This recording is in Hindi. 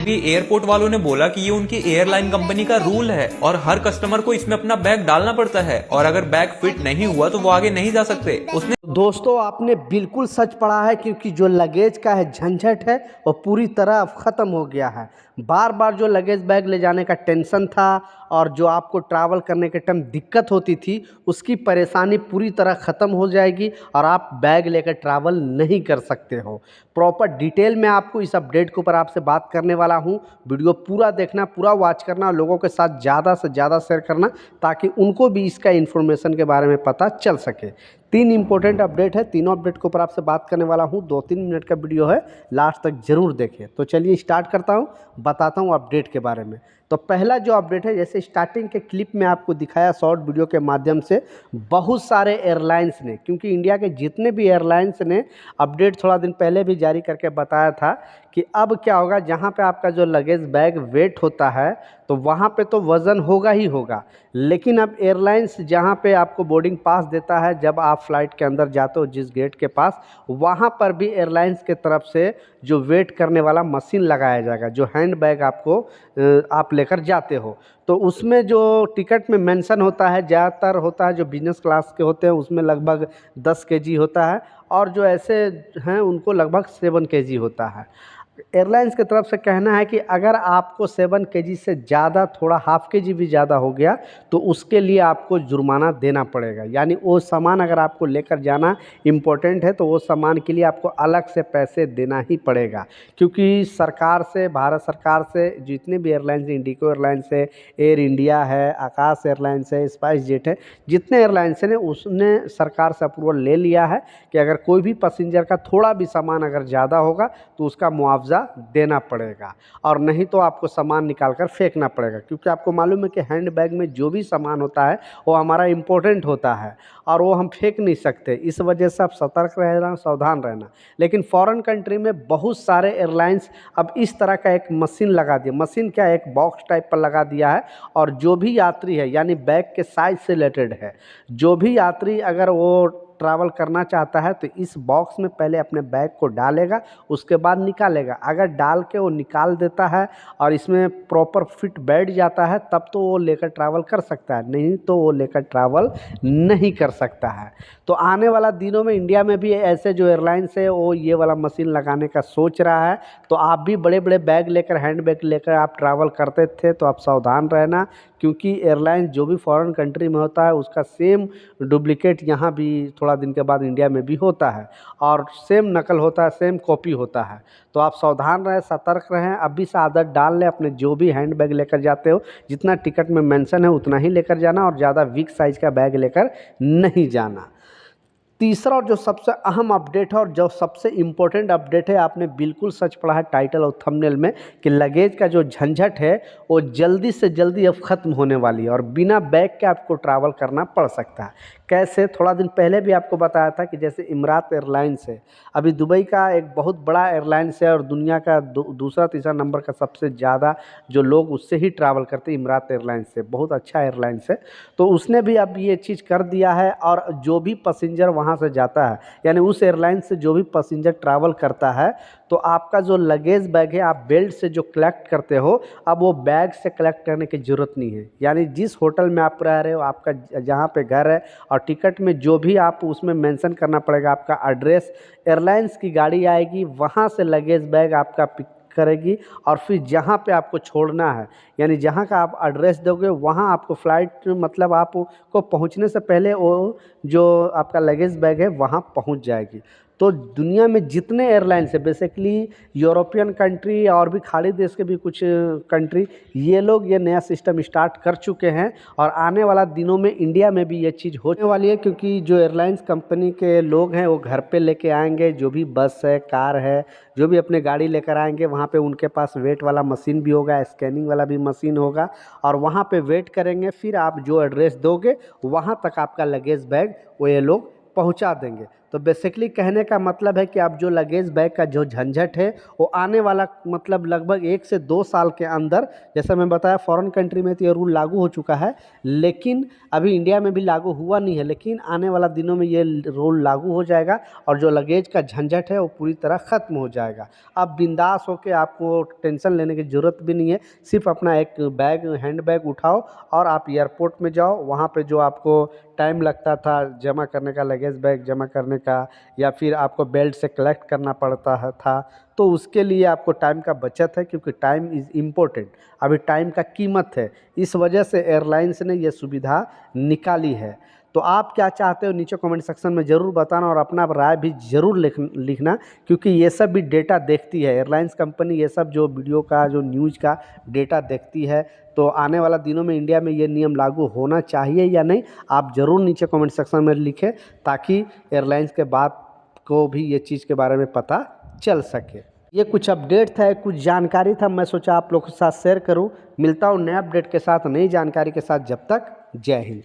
भी एयरपोर्ट वालों ने बोला कि ये उनकी एयरलाइन कंपनी का रूल है और हर कस्टमर को इसमें अपना बैग डालना पड़ता है और अगर बैग फिट नहीं हुआ तो वो आगे नहीं जा सकते। उसने दोस्तों आपने बिल्कुल सच पढ़ा है, क्योंकि जो लगेज का है झंझट है वो पूरी तरह अब ख़त्म हो गया है। बार बार जो लगेज बैग ले जाने का टेंशन था और जो आपको ट्रैवल करने के टाइम दिक्कत होती थी, उसकी परेशानी पूरी तरह ख़त्म हो जाएगी और आप बैग लेकर ट्रैवल नहीं कर सकते हो। प्रॉपर डिटेल में आपको इस अपडेट के ऊपर आपसे बात करने वाला हूँ। वीडियो पूरा देखना, पूरा वॉच करना, लोगों के साथ ज़्यादा से ज़्यादा शेयर करना ताकि उनको भी इसका इन्फॉर्मेशन के बारे में पता चल सके। 3 इंपॉर्टेंट अपडेट है, तीनों अपडेट के ऊपर आपसे बात करने वाला हूँ। 2-3 मिनट का वीडियो है, लास्ट तक ज़रूर देखें। तो चलिए स्टार्ट करता हूँ, बताता हूँ अपडेट के बारे में। तो पहला जो अपडेट है, जैसे स्टार्टिंग के क्लिप में आपको दिखाया शॉर्ट वीडियो के माध्यम से, बहुत सारे एयरलाइंस ने, क्योंकि इंडिया के जितने भी एयरलाइंस ने अपडेट थोड़ा दिन पहले भी जारी करके बताया था कि अब क्या होगा, जहाँ पे आपका जो लगेज बैग वेट होता है तो वहाँ पे तो वज़न होगा ही होगा, लेकिन अब एयरलाइंस जहाँ पे आपको बोर्डिंग पास देता है, जब आप फ्लाइट के अंदर जाते हो जिस गेट के पास, वहाँ पर भी एयरलाइंस के तरफ से जो वेट करने वाला मशीन लगाया जाएगा, जो हैंड बैग आपको आप लेकर जाते हो। तो उसमें जो टिकट में मेंशन होता है, ज़्यादातर होता है जो बिज़नेस क्लास के होते हैं उसमें लगभग 10 केजी होता है और जो ऐसे हैं उनको लगभग 7 केजी होता है। एयरलाइंस की तरफ से कहना है कि अगर आपको 7 केजी से ज़्यादा, थोड़ा हाफ केजी भी ज़्यादा हो गया तो उसके लिए आपको जुर्माना देना पड़ेगा। यानी वो सामान अगर आपको लेकर जाना इम्पोर्टेंट है तो वो सामान के लिए आपको अलग से पैसे देना ही पड़ेगा, क्योंकि सरकार से, भारत सरकार से जितने भी एयरलाइंस, इंडिगो एयरलाइंस है, एयर इंडिया है, आकाश एयरलाइंस है, स्पाइस जेट है, जितने एयरलाइंस ने उसने सरकार से अप्रूवल ले लिया है कि अगर कोई भी पैसेंजर का थोड़ा भी सामान अगर ज़्यादा होगा तो उसका मुआवजा देना पड़ेगा और नहीं तो आपको सामान निकाल कर फेंकना पड़ेगा। क्योंकि आपको मालूम है कि हैंड बैग में जो भी सामान होता है वो हमारा इम्पोर्टेंट होता है और वो हम फेंक नहीं सकते। इस वजह से आप सतर्क रहना, सावधान रहना। लेकिन फॉरेन कंट्री में बहुत सारे एयरलाइंस अब इस तरह का एक मशीन लगा दिया, मशीन क्या, एक बॉक्स टाइप पर लगा दिया है और जो भी यात्री है, यानी बैग के साइज से रिलेटेड है, जो भी यात्री अगर वो ट्रैवल करना चाहता है तो इस बॉक्स में पहले अपने बैग को डालेगा, उसके बाद निकालेगा। अगर डाल के वो निकाल देता है और इसमें प्रॉपर फिट बैठ जाता है तब तो वो लेकर ट्रैवल कर सकता है, नहीं तो वो लेकर ट्रैवल नहीं कर सकता है। तो आने वाला दिनों में इंडिया में भी ऐसे जो एयरलाइंस है वो ये वाला मशीन लगाने का सोच रहा है। तो आप भी बड़े बड़े बैग लेकर, हैंड बैग लेकर आप ट्रैवल करते थे तो आप सावधान रहना, क्योंकि एयरलाइंस जो भी फॉरेन कंट्री में होता है उसका सेम डुप्लीकेट यहाँ भी थोड़ा दिन के बाद इंडिया में भी होता है और सेम नकल होता है, सेम कॉपी होता है। तो आप सावधान रहें, सतर्क रहें, अभी से आदत डाल लें। अपने जो भी हैंड बैग लेकर जाते हो, जितना टिकट में मेंशन है उतना ही लेकर जाना और ज़्यादा वीक साइज़ का बैग लेकर नहीं जाना। तीसरा और जो सबसे अहम अपडेट है और जो सबसे इम्पोर्टेंट अपडेट है, आपने बिल्कुल सच पढ़ा है टाइटल और थंबनेल में, कि लगेज का जो झंझट है वो जल्दी से जल्दी अब ख़त्म होने वाली है और बिना बैग के आपको ट्रैवल करना पड़ सकता है। कैसे? थोड़ा दिन पहले भी आपको बताया था कि जैसे इमरात एयरलाइंस है, अभी दुबई का एक बहुत बड़ा एयरलाइंस है और दुनिया का दूसरा तीसरा नंबर का सबसे ज़्यादा जो लोग उससे ही ट्रैवल करते हैं, इमरात एयरलाइंस से, बहुत अच्छा एयरलाइंस है। तो उसने भी अब ये चीज़ कर दिया है और जो भी पैसेंजर वहाँ से जाता है, यानी उस एयरलाइन से जो भी पैसेंजर ट्रैवल करता है, तो आपका जो लगेज बैग है आप बेल्ट से जो कलेक्ट करते हो, अब वो बैग से कलेक्ट करने की ज़रूरत नहीं है। यानी जिस होटल में आप रह रहे हो, आपका जहाँ पे घर है, और टिकट में जो भी आप उसमें मेंशन करना पड़ेगा आपका एड्रेस, एयरलाइंस की गाड़ी आएगी, वहाँ से लगेज बैग आपका पिक करेगी और फिर जहाँ पे आपको छोड़ना है, यानी जहाँ का आप एड्रेस दोगे वहाँ आपको फ़्लाइट, मतलब आपको पहुँचने से पहले वो जो आपका लगेज बैग है वहाँ पहुँच जाएगी। तो दुनिया में जितने एयरलाइंस है, बेसिकली यूरोपियन कंट्री और भी खाड़ी देश के भी कुछ कंट्री, ये लोग ये नया सिस्टम स्टार्ट कर चुके हैं और आने वाला दिनों में इंडिया में भी ये चीज़ होने वाली है, क्योंकि जो एयरलाइंस कंपनी के लोग हैं वो घर पे लेके आएंगे, जो भी बस है, कार है, जो भी अपने गाड़ी लेकर आएंगे वहाँ पे उनके पास वेट वाला मशीन भी होगा, स्कैनिंग वाला भी मशीन होगा और वहाँ पे वेट करेंगे। फिर आप जो एड्रेस दोगे वहाँ तक आपका लगेज बैग वो ये लोग पहुंचा देंगे। तो बेसिकली कहने का मतलब है कि आप जो लगेज बैग का जो झंझट है वो आने वाला मतलब लगभग 1 से 2 साल के अंदर, जैसा मैं बताया फॉरेन कंट्री में तो ये रूल लागू हो चुका है, लेकिन अभी इंडिया में भी लागू हुआ नहीं है, लेकिन आने वाला दिनों में ये रूल लागू हो जाएगा और जो लगेज का झंझट है वो पूरी तरह ख़त्म हो जाएगा। अब बिंदास होकर आपको टेंशन लेने की ज़रूरत भी नहीं है, सिर्फ अपना एक बैग हैंड बैग उठाओ और आप एयरपोर्ट में जाओ। वहाँ पे जो आपको टाइम लगता था जमा करने का, लगेज बैग जमा करने का, या फिर आपको बेल्ट से कलेक्ट करना पड़ता था, तो उसके लिए आपको टाइम का बचत है, क्योंकि टाइम इज़ इम्पोर्टेंट। अभी टाइम का कीमत है, इस वजह से एयरलाइंस ने ये सुविधा निकाली है। तो आप क्या चाहते हो नीचे कमेंट सेक्शन में ज़रूर बताना और अपना राय भी ज़रूर लिखना, क्योंकि ये सब भी डेटा देखती है एयरलाइंस कंपनी, ये सब जो वीडियो का जो न्यूज़ का डेटा देखती है। तो आने वाला दिनों में इंडिया में ये नियम लागू होना चाहिए या नहीं, आप ज़रूर नीचे कमेंट सेक्शन में लिखें, ताकि एयरलाइंस के बात को भी ये चीज़ के बारे में पता चल सके। ये कुछ अपडेट था, कुछ जानकारी था, मैं सोचा आप लोगों के साथ शेयर करूं। मिलता हूं नए अपडेट के साथ, नई जानकारी के साथ। जब तक जय हिंद।